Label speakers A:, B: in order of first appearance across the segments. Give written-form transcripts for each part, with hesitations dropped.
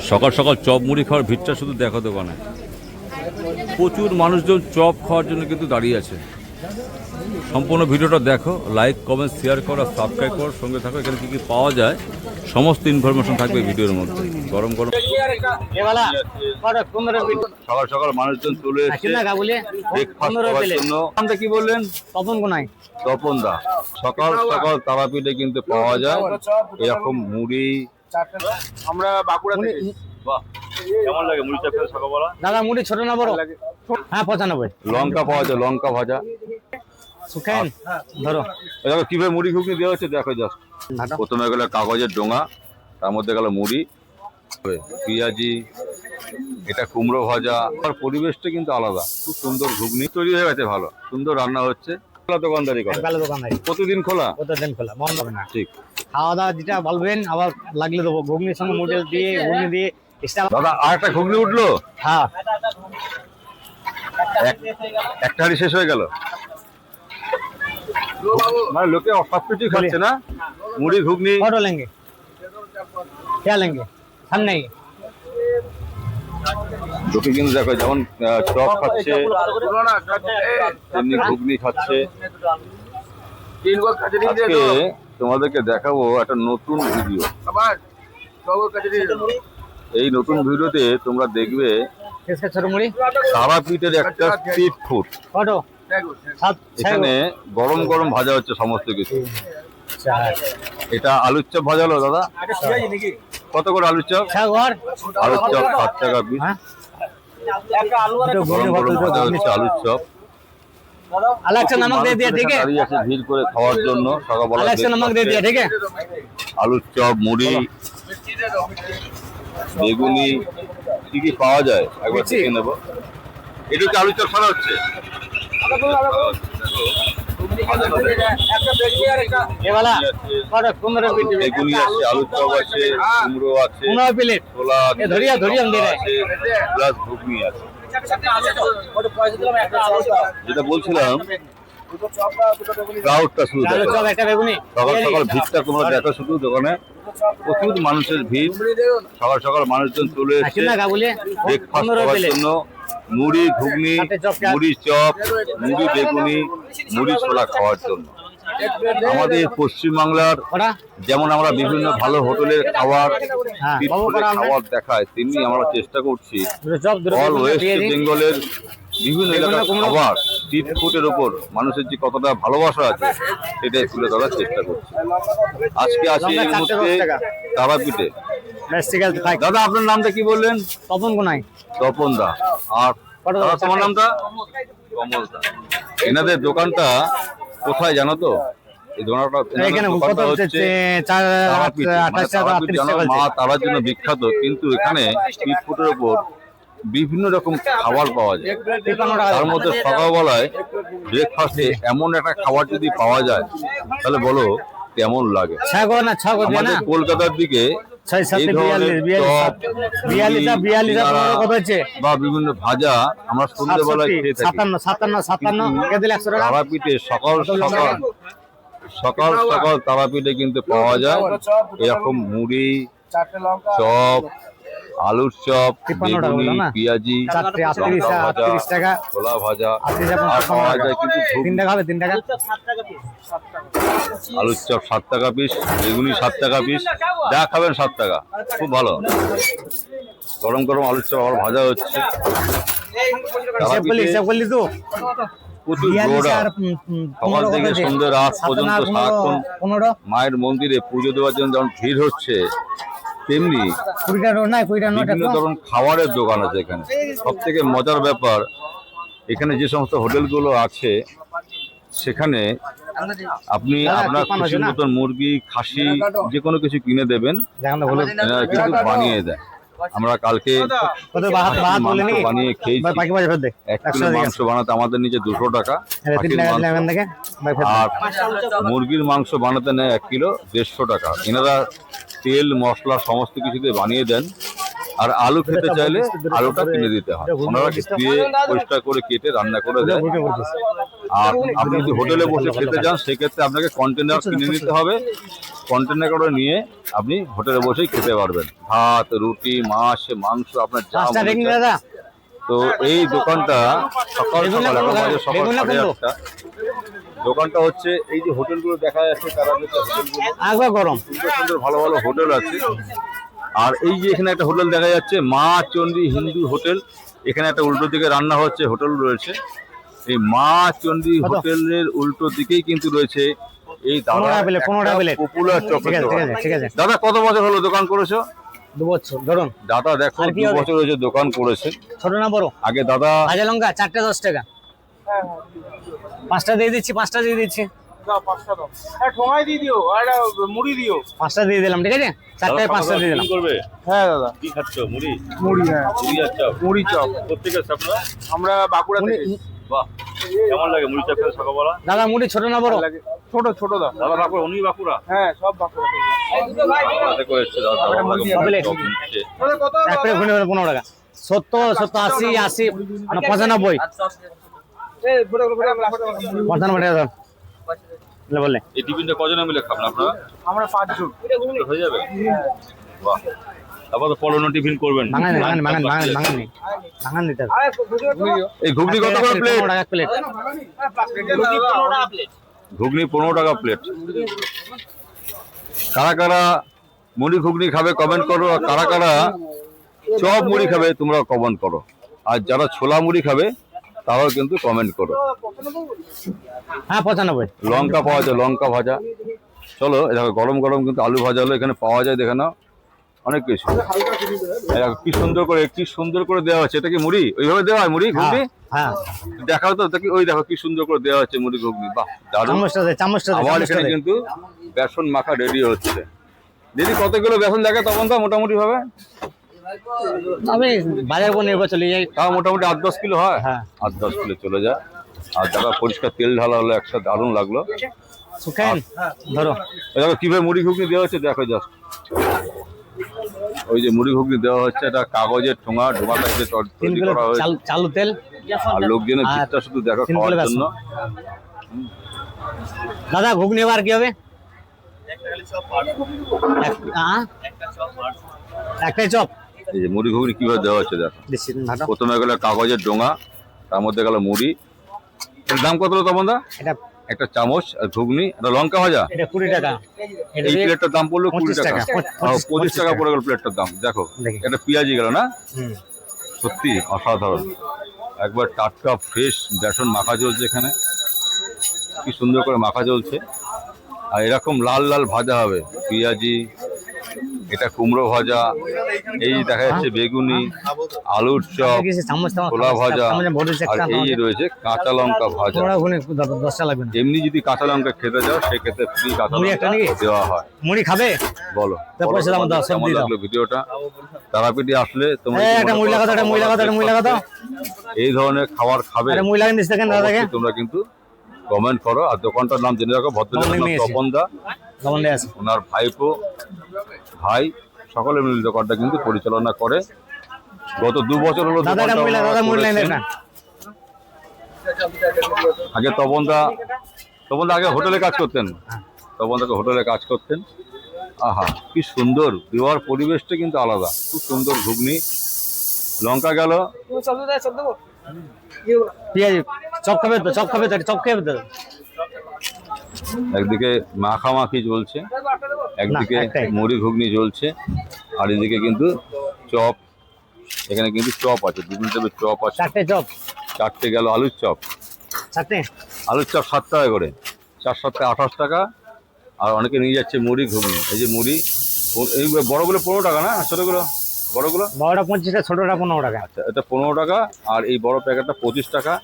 A: সকাল সকাল চপ মুড়ি খাওয়ার ভিড়টা শুধু দেখো দোকানে। প্রচুর মানুষজন চপ খাওয়ার জন্য কিন্তু দাঁড়িয়ে আছে। সম্পূর্ণ ভিডিওটা দেখো, লাইক কমেন্ট শেয়ার করো, সাবস্ক্রাইব করো, সঙ্গে থাকো। এখানে কী কী পাওয়া যায় সমস্ত ইনফরমেশন থাকবে ভিডিওর মধ্যে। গরম গরম সকাল সকাল মানুষজন চলে এসেছে ব্রেকফাস্ট করার জন্য। নামটা কি বললেন?
B: তপন কোনায়।
A: তপন দা। সকাল সকাল তারাপীঠে কিন্তু পাওয়া যায় এরকম মুড়ি।
C: আমরা বাঁকুড়া থেকে।
A: বাহ, কেমন লাগে মুড়ি চপ খেতে সকালবেলা?
B: দাদা মুড়ি ছোট না বড়? হ্যাঁ 95।
A: লঙ্কা পাওয়া যায়, লঙ্কা ভাজা।
B: শুকেন ধরো
A: দেখো কিভাবে মুড়ি ঘুগনি দেওয়া হচ্ছে, দেখো জাস্ট। প্রথমে গেলে কাগজের ডোঙা, তার মধ্যে গেল মুড়ি, পেঁয়াজি, এটা কুমড়ো ভাজা। আর পরিবেশটা কিন্তু আলাদা, খুব সুন্দর। ঘুগনি তৈরি হয়ে গেছে, ভালো সুন্দর রান্না হচ্ছে। দোকানদারি করে, প্রতিদিন খোলা?
B: প্রতিদিন খোলা, বন্ধ হবে না।
A: ঠিক।
B: খাওয়া দাওয়া যেটা বলবেন আবার লাগলে দেবো। ঘুগনির সঙ্গে মুড়ি দিয়ে ঘুগনি দিয়ে।
A: দাদা আর একটা ঘুগনি উঠলো?
B: হ্যাঁ,
A: একটা হাড়ি শেষ হয়ে গেল। মানে লোকে সবকিছু খাচ্ছে না, মুড়ি ঘুগনি।
B: ফটো লেঙ্গে क्या लेंगे हम नहीं।
A: লোকে কিন্তু দেখো যেমন চপ খাচ্ছে, তেমনি ঘুগনি খাচ্ছে। আজকে তোমাদেরকে দেখাবো একটা নতুন ভিডিও। এই নতুন ভিডিওতে তোমরা দেখবে তারাপীঠের একটা স্ট্রিট ফুড। এখানে গরম গরম ভাজা হচ্ছে সমস্ত কিছু। এটা আলুর চপ ভাজালো দাদা। কত করে আলুর চপ? আলুর চপ 7 টাকা পিস। গরম গরম ভাজা হচ্ছে আলুর চপ। দাঁড়িয়ে আছে ভিড় করে খাওয়ার জন্য সকালবেলা। আলুর চপ, মুড়ি, বেগুনি, কি কি পাওয়া যায় একবার দেখে নেবো। এটা কি আলুর চপ ছাড়া হচ্ছে? বেগুনি আছে, আলুর চপ আছে, কুমড়ো আছে, ছোলা আছে, প্লাস ঘুগনি আছে। যেটা বলছিলাম, ক্রাউডটা শুধু দেখো, সকাল সকাল ভিড়টা তোমরা দেখো শুধু দোকানে। প্রচুর মানুষের ভিড়। সকাল সকাল মানুষজন চলে এসেছে ব্রেকফাস্ট করার জন্য। মুড়ি ঘুগনি, মুড়ি চপ, মুড়ি বেগুনি, মুড়ি ছোলা খাওয়ার জন্য। আমাদের পশ্চিমবাংলার যেমন আমরা বিভিন্ন ভালো হোটেলের খাবার, খাবার দেখায়, তেমনি আমরা চেষ্টা করছি অল ওয়েস্ট বেঙ্গলের বিভিন্ন এলাকার খাবার, স্ট্রিট ফুডের উপর মানুষের যে কতটা ভালোবাসা আছে সেটাই তুলে ধরার চেষ্টা করছি। আজকে আসি এর মধ্যে তারাপীঠে। দাদা আপনার নামটা কি বললেন?
B: তপন কোনায়।
A: তপন দা। আর তোমার নামটা? কমল দা। এনাদের দোকানটা কোথায় জানো তো? এই দোকানটা হচ্ছে মা তারার জন্য বিখ্যাত, কিন্তু এখানে স্ট্রিট ফুডের উপর বিভিন্ন রকম খাবার পাওয়া যায়। তার মধ্যে সকালবেলায় ব্রেকফাস্টে এমন একটা খাবার যদি পাওয়া যায় তাহলে বলো কেমন লাগে। আমাদের কলকাতার দিকে বা বিভিন্ন ভাজা আমরা সন্ধ্যেবেলায় খেয়ে থাকি। তারাপীঠে সকাল সকাল তারাপীঠে কিন্তু পাওয়া যায় এরকম মুড়ি চপ, আলুর চপ, বেগুনি, পেঁয়াজি, ছোলা ভাজা। আলুর চপ 7 টাকা পিস, বেগুনি 7 টাকা পিস, যা খাবেন 7 টাকা। খুব ভালো। গরম গরম আলুর চপ আবার ভাজা হচ্ছে। সকাল থেকে সন্ধ্যে রাত পর্যন্ত সারাক্ষণ মায়ের মন্দিরে পুজো দেওয়ার জন্য যেমন ভিড় হচ্ছে, তেমনি বিভিন্ন ধরনের খাবারের দোকান আছে এখানে। সব থেকে মজার ব্যাপার, এখানে যে সমস্ত হোটেলগুলো আছে সেখানে আপনি আপনার খুশির মতন মুরগি, খাসি যে কোনো কিছু কিনে দেবেন, কিন্তু বানিয়ে দেয়। আমরা কালকে বানিয়ে খেয়েছি। 1 কিলো মাংস বানাতে আমাদের নিচে 200 টাকা। আর মুরগির মাংস বানাতে নেয় 1 কিলো 150 টাকা। এনারা তেল মশলা সমস্ত কিছু দিয়ে বানিয়ে দেন। আর আলু খেতে চাইলে আলুটা কিনে দিতে হয়। ওনারা দিয়ে পরিষ্কার করে কেটে রান্না করে দেয়। আর আপনি যদি হোটেলে বসে খেতে যান সেক্ষেত্রে আপনাকে কন্টেনার কিনে নিতে হবে, কন্টেনার করে নিয়ে আপনি হোটেলে বসেই খেতে পারবেন। ভাত, রুটি, মাছ, মাংস, আপনার যা
B: পাঁচটা
A: মনে
B: রেখে
A: চায়।
B: দাদা।
A: তো এই দোকানটা সকাল সকাল এখন বাজে সকাল
B: বেগুন না
A: 8:30। দোকানটা হচ্ছে এই যে হোটেলগুলো দেখা যাচ্ছে তারা হোটেলগুলো
B: একবার গরম।
A: সুন্দর সুন্দর ভালো ভালো হোটেল আছে। আর এই যে এখানে একটা হোটেল দেখা যাচ্ছে মা চণ্ডী হিন্দু হোটেল, এখানে একটা উল্টো দিকে রান্না হচ্ছে হোটেল রয়েছে। এই মা চণ্ডী
B: কত?
A: হোটেলের উল্টো দিকেই কিন্তু রয়েছে এই
B: 15 টাকা প্লেট, 15 টাকা প্লেট।
A: পপুলার
B: ঠিক
A: চপের
B: আছে,
A: দোকান।
B: ঠিক আছে, ঠিক আছে।
A: দাদা কত বছর হলো দোকান করেছো?
B: 2 বছর ধরুন।
A: দাদা দেখো
B: আর কি
A: 2
B: হবে?
A: বছর হয়েছে দোকান করেছে।
B: ছোট না বড়?
A: আগে দাদা
B: কাঁচা লঙ্কা 4টে 10 টাকা। 5টা দিয়ে দিচ্ছি, 5টা দিয়ে দিচ্ছি।
C: দাও 5টা দাও। ঠোঙায় দিয়ে দিও আর মুড়ি দিও।
B: 5টা দিয়ে দিলাম, ঠিক আছে? 4টায় 5টা দিয়ে দিলাম।
A: করবে
C: হ্যাঁ দাদা,
A: কি খাচ্ছ? মুড়ি
C: মুড়ি। হ্যাঁ,
A: মুড়ি আর চপ।
C: মুড়ি চপ।
A: প্রত্যেকের সাপনা।
C: আমরা বাঁকুড়া থেকে এসেছি।
A: বাহ, কেমন লাগে মুড়ি চপ খেতে সকালবেলা?
B: দাদা মুড়ি ছোট না বড়?
C: ভালো লাগে। ছোট ছোট দাও।
A: দাদা বাঁকুড়া, উনি বাঁকুড়া।
C: হ্যাঁ, সব বাঁকুড়া থেকে।
A: দেখো এসছে দাদা, আমাকে
B: প্লেট।
A: চপ দিচ্ছে।
C: কত?
B: এক প্লেট ঘুরে 15 টাকা। 70, 70, 80, 80, 95,
C: এই ঘুরে ঘুরে
B: 95 টাকা ধর। বলে
A: এই টিফিনটা কজনে মিলে খাবেন আপনারা?
C: আমরা 5 জন।
A: হয়ে যাবে? বাহ, তারপর তো পরোনো টিফিন করবেন।
B: ভাঙান দিতে হবে।
C: আরে ভিডিও তো।
A: এই ঘুগনি কত করে প্লেট?
B: 15 টাকা প্লেট।
A: ঘুগনি 15 টাকা প্লেট। কারা কারা মুড়ি ঘুগনি খাবে কমেন্ট করো, আর কারা কারা চপ মুড়ি খাবে তোমরা কমেন্ট করো, আর যারা ছোলা মুড়ি খাবে তারাও কিন্তু কমেন্ট করো।
B: হ্যাঁ 95।
A: লঙ্কা পাওয়া যায়, লঙ্কা ভাজা। চলো এই দেখো গরম গরম কিন্তু আলু ভাজা হলো এখানে পাওয়া যায়, দেখে নাও অনেক কিছু। এই দেখো কি সুন্দর করে দেওয়া হচ্ছে। এটা কি মুড়ি ওইভাবে দেওয়া হয় মুড়ি ঘুগনি?
B: হ্যাঁ,
A: দেখাও তো দেখি, ওই দেখো কি সুন্দর করে দেওয়া হচ্ছে মুড়ি ঘুগনি। বাহ, দারুণ।
B: চামচটা দে,
A: আমার এখানে কিন্তু বেসন মাখা রেডি হচ্ছে। দিদি কত কিলো বেসন লাগে তখন তো মোটামুটি ভাবে?
B: আমি বাজার উপর নির্ভর চলে যাই।
A: তাও মোটামুটি 8-10 কিলো হয়।
B: হ্যাঁ।
A: 8-10 কিলো চলে যায়। আর দেখা পরিষ্কার তেল ঢালা হলো একসাথে, দারুণ লাগলো।
B: শুকান ধরো।
A: এই দেখো কিভাবে মুড়ি ঘুগনি দেওয়া হচ্ছে, দেখো জাস্ট। ওই যে মুড়ি ঘুগনি দেওয়া হচ্ছে, এটা কাগজের ঠোঙা টাইপের
B: 3
A: তৈরি
B: কিলো
A: করা হয়েছে।
B: চালু তেল
A: আর লোকজনের
B: আর
A: ভিড়টা শুধু দেখো
B: 3
A: খাওয়ার
B: কিলো
A: জন্য।
B: দাদা ঘুগনি আবার কি হবে? একটাই চপ
A: এই যে মুড়ি ঘুগনি কিভাবে দেওয়া হচ্ছে দেখো।
B: দিচ্ছি ভালো।
A: প্রথমে গেল কাগজের ডোঙা, তার মধ্যে গেল মুড়ি। এর দাম কত হলো তখন দা?
B: এটা
A: একটা চামচ আর ঘুগনি, একটা লঙ্কা ভাজা।
B: এটা 20 টাকা। এটা
A: এই
B: দিয়ে
A: প্লেটটার দাম পড়লো 20
B: 25
A: টাকা।
B: টাকা।
A: 25 টাকা পড়ে গেল প্লেটটার দাম। দেখো
B: দেখি।
A: এটা পেঁয়াজি গেল না?
B: হুম।
A: সত্যি অসাধারণ। একবার টাটকা ফ্রেশ বেসন মাখা চলছে এখানে, কি সুন্দর করে মাখা চলছে। আর এরকম লাল লাল ভাজা হবে পেঁয়াজি, এটা কুমড়ো ভাজা, এই দেখা যাচ্ছে বেগুনি, আলুর চপ, ছোলা ভাজা, আর এই রয়েছে কাঁচা লঙ্কা ভাজা।
B: 10টা লাগবে না।
A: এমনি যদি কাঁচা লঙ্কা খেতে যাও সেক্ষেত্রে ফ্রি কাঁচা
B: মুড়ি একটা
A: লঙ্কা
B: নাকি?
A: দেওয়া হয়।
B: মুড়ি খাবে?
A: বলো
B: তা পয়সা দাও, দাও, সব
A: কেমন
B: দিয়ে দাও।
A: লাগলো ভিডিওটা? তারাপীঠে আসলে তোমরা
B: এই
A: কি
B: একটা
A: মনে
B: মুড়ি
A: করো
B: লাগাতো, একটা মুড়ি লাগাতো, একটা মুড়ি লাগাতো।
A: এই ধরনের খাবার খাবে
B: আরে মুড়ি লাগান দিস দেখেন দাদাকে।
A: অবশ্যই তোমরা কিন্তু কমেন্ট করো। আর দোকানটার নাম জেনে রাখো, ভদ্রলোকের নাম
B: নিয়েছি।
A: তপন দা,
B: কেমন দিয়ে আছে?
A: ওনার ভাইপো ভাই সকলে মিলে দোকানটা কিন্তু পরিচালনা করে। গত 2 বছর হলো
B: দাদা একটা মুড়ি লাগা, দাদা মুড়ি লাগান
A: করেছেন।
B: না।
A: আগে তপন দা আগে হোটেলে কাজ করতেন। তপন দাকে হোটেলে কাজ করতেন। আহা কি সুন্দর, দেওয়ার পরিবেশটা কিন্তু আলাদা। খুব সুন্দর ঘুগনি, লঙ্কা গেল।
B: পেঁয়াজি চপ খাবে তো, চপ খাবে তো, চপ খাবে তো।
A: একদিকে মাখামাখি চলছে, একদিকে
B: না, একটাই।
A: মুড়ি ঘুগনি চলছে, আর এদিকে কিন্তু চপ। এখানে কিন্তু চপ আছে, বিভিন্ন টাইপের চপ আছে।
B: 4টে চপ।
A: 4টে গেল আলুর চপ।
B: 4টে
A: আলুর চপ 7 টাকা করে, 4-7 28 টাকা। আর অনেকে নিয়ে যাচ্ছে মুড়ি ঘুগনি। এই যে মুড়ি, এই বড়গুলো 15 টাকা না, ছোটগুলো বড়গুলো?
B: বড়টা 25 টাকা, ছোটটা 15 টাকা।
A: আচ্ছা, এটা 15 টাকা, আর এই বড় প্যাকেটটা 25 টাকা।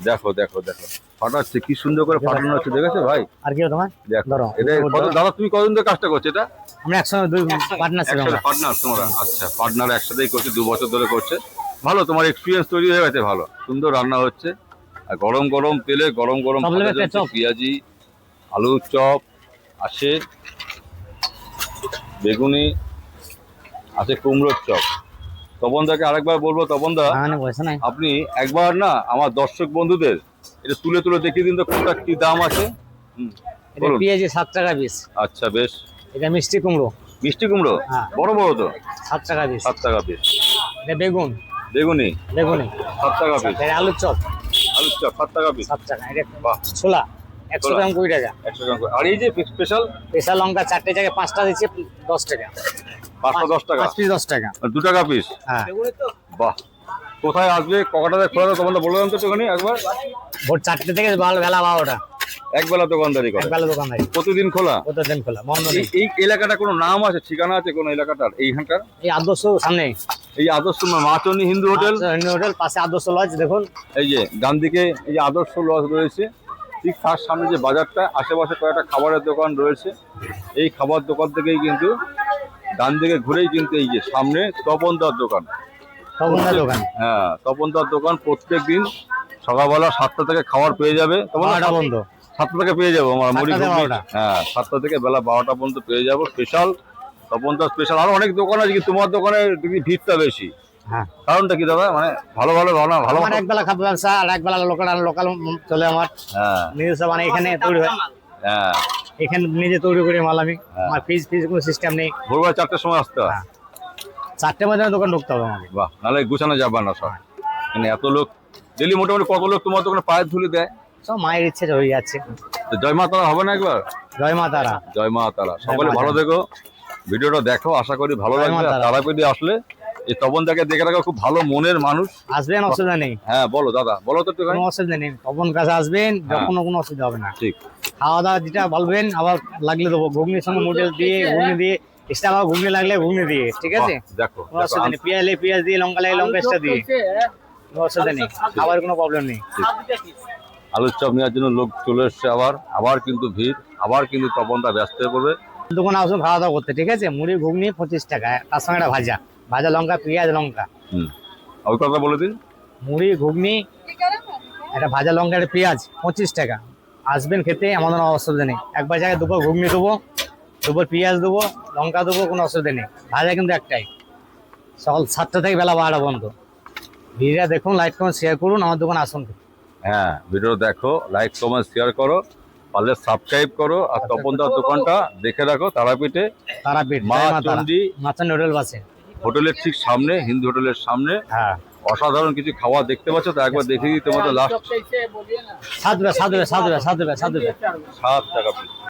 A: দেখো দেখো দেখো ফাটাচ্ছে, কি সুন্দর করে ফাটানো হচ্ছে, দেখেছো ভাই?
B: আর কি তোমার?
A: দেখো
B: ধরো।
A: এটা কত দাদা, তুমি কতদিন ধরে কাজটা করছো এটা?
B: আমরা একসঙ্গে 2 পার্টনার ছিলাম।
A: একসাথে পার্টনার তোমরা? আচ্ছা, পার্টনার একসাথেই করছে, 2 বছর ধরে করছে। ভালো, তোমার এক্সপিরিয়েন্স তৈরি হয়ে গেছে, ভালো সুন্দর রান্না হচ্ছে। আর গরম গরম তেলে গরম গরম
B: চপ নেবে একটা চপ?
A: পেঁয়াজি, আলুর চপ আছে, বেগুনি আছে, কুমড়োর চপ। তপন দাকে আরেকবার বলবো, তপন দা
B: মানে পয়সা নাই।
A: আপনি একবার না আমার দর্শক বন্ধুদের এটা তুলে তুলে দেখিয়ে দিন তো কোনটা কি দাম আছে।
B: এটা
A: বলুন।
B: পেঁয়াজি 7 টাকা পিস।
A: আচ্ছা বেশ।
B: এটা মিষ্টি কুমড়ো
A: মিষ্টি কুমড়ো
B: হ্যাঁ।
A: বড় বড় তো
B: 7 টাকা পিস।
A: 7 টাকা পিস।
B: এটা বেগুন
A: বেগুনি
B: বেগুনি
A: 7 টাকা পিস।
B: এটা আলুর চপ
A: আলু চপ 7 টাকা পিস।
B: 7 টাকা। এটা
A: বাহ।
B: ছোলা 100
A: ছোলা।
B: গ্রাম 20 টাকা।
A: 100 গ্রাম করে। আর এই যে স্পেশাল
B: পেশা লঙ্কা 4টে জায়গায় 5টা দিচ্ছে 10 টাকা।
A: 5টা 10 টাকা
B: 5 পিস 10 টাকা।
A: আর 2 টাকা পিস।
B: হ্যাঁ
A: বাহ। কোথায় আসবে কটাতে খোলা তোমাদের বলে দেন তো একটুখানি একবার।
B: ভোর 4টে থেকে বেলা 12টা
A: একবেলা দোকানদারি করে
B: একবেলা দোকানদারি।
A: প্রতিদিন খোলা।
B: প্রতিদিন খোলা বন্ধ নেই।
A: এই এলাকাটা কোনো নাম আছে ঠিকানা আছে কোন এলাকাটার এইখানকার?
B: এই আদর্শ সামনে
A: এই আদর্শ মাচন্ডী হিন্দু হোটেল।
B: হোটেল পাশে আদর্শ লজ দেখুন।
A: এই যে ডান দিকে এই যে আদর্শ লজ রয়েছে, ঠিক তার সামনে যে বাজারটা, আশেপাশে কয়েকটা খাবারের দোকান রয়েছে। এই খাবার দোকান থেকেই কিন্তু ডান দিকে ঘুরেই কিন্তু এই যে সামনে তপনদার দোকান।
B: তপনদার দোকান।
A: হ্যাঁ তপনদার দোকান প্রত্যেক দিন সকালবেলা 7টা থেকে খাবার পেয়ে যাবে। তখন
B: 12টা বন্ধ।
A: 7টা থেকে পেয়ে যাবো আমরা মুড়ি
B: 7টা থেকে
A: ঘুগনি।
B: 12টা।
A: হ্যাঁ 7টা থেকে বেলা 12টা পর্যন্ত পেয়ে যাবো। স্পেশাল তপনদার স্পেশাল। আরো অনেক দোকান আছে কিন্তু তোমার দোকানে দেখি ভিড়টা বেশি,
B: হ্যাঁ
A: কারণটা কি দাদা? মানে ভালো ভালো ভালো ভালো
B: আমার একবেলা খাদ্য ব্যবসা আর একবেলা লোকাল চলে আমার
A: হ্যাঁ
B: নিজস্ব মানে এখানে তৈরি হয়।
A: হ্যাঁ
B: এখানে নিজে তৈরি করি মাল আমি।
A: হ্যাঁ।
B: আমার ফিজ কোনো সিস্টেম নেই।
A: ভোরবেলা 4টার সময় আসতে হয়।
B: হ্যাঁ। 4টের মধ্যে দোকান ঢুকতে হবে আমাকে।
A: বাহ, নাহলে গুছানো যাবে না সব। মানে এত লোক ডেলি মোটামুটি কত লোক তোমার দোকানে পায়ের ধুলে দেয়?
B: সব মায়ের ইচ্ছে হয়ে যাচ্ছে।
A: তো জয় মা তারা হবে না একবার?
B: জয় মা তারা।
A: জয় মা তারা। সকলে
B: মা
A: ভালো
B: তারা।
A: দেখো, ভিডিওটা দেখো, আশা করি ভালো
B: জয় মা
A: লাগবে।
B: তারা।
A: তারাপীঠে আসলে এই তপনদাকে দেখে রাখো, খুব ভালো মনের মানুষ।
B: আসবেন, অসুবিধা নেই।
A: হ্যাঁ বলো দাদা, বলো তো একটু।
B: কোনো অসুবিধা নেই। তপন কাছে আসবেন,
A: হ্যাঁ।
B: যখন কোনো অসুবিধা হবে না।
A: ঠিক।
B: খাওয়া দাওয়া যেটা বলবেন আবার লাগলে দেবো। ঘুগনির সঙ্গে মুডেল দিয়ে ঘুগনি দিয়ে এক্সট্রা আবার ঘুগনি লাগলে ঘুগনি দিয়ে, ঠিক আছে?
A: বাহ, দেখো
B: কোনো অসুবিধা নেই। পেঁয়াজ লাগলে পেঁয়াজ দিয়ে, লঙ্কা লাগলে লঙ্কা এক্সট্রা দিয়ে, কোনো অসুবিধা নেই। খাবার কোনো প্রবলেম নেই।
A: আলুর চপ নেওয়ার জন্য লোক চলে এসছে। আবার কিন্তু ভিড়, আবার কিন্তু তপনদা ব্যস্ত হয়ে পড়বে।
B: দোকানে আসুন খাওয়া দাওয়া করতে, ঠিক আছে? মুড়ি ঘুগনি 25 টাকা, তার সঙ্গে একটা ভাজা লঙ্কা, পেঁয়াজ লঙ্কা।
A: ওই কথা বলে দিন।
B: মুড়ি ঘুগনি, একটা ভাজা লঙ্কা, একটা পেঁয়াজ 25 টাকা। আসবেন খেতে, আমাদের কোনো অসুবিধা নেই। একবার জায়গায় দুপুর ঘুগনি দেবো, দুপুর পেঁয়াজ দেবো, লঙ্কা দেবো, কোনো অসুবিধা নেই। ভাজা কিন্তু একটাই। সকাল 7টা থেকে বেলা 12টা পর্যন্ত। ভিড়টা দেখুন, লাইক কমেন্ট শেয়ার করুন, আমার দোকানে আসুন।
A: হ্যাঁ ভিডিও দেখো, লাইক কমেন্ট শেয়ার করো, পারলে সাবস্ক্রাইব করো। আর তপনদার দোকানটা দেখে রাখো তারাপীঠে,
B: তারাপীঠ
A: মা
B: জয় মা তারা।
A: চণ্ডী
B: মাচান হোটেল বাসে।
A: হোটেলের ঠিক সামনে, হিন্দু হোটেলের সামনে।
B: হ্যাঁ
A: অসাধারণ কিছু খাবার দেখতে পাচ্ছ। তো একবার দেখে দিই তোমাদের লাস্ট।
B: 7 টাকা 7 টাকা 7 টাকা 7 টাকা 7 টাকা
A: 7 টাকা পিস।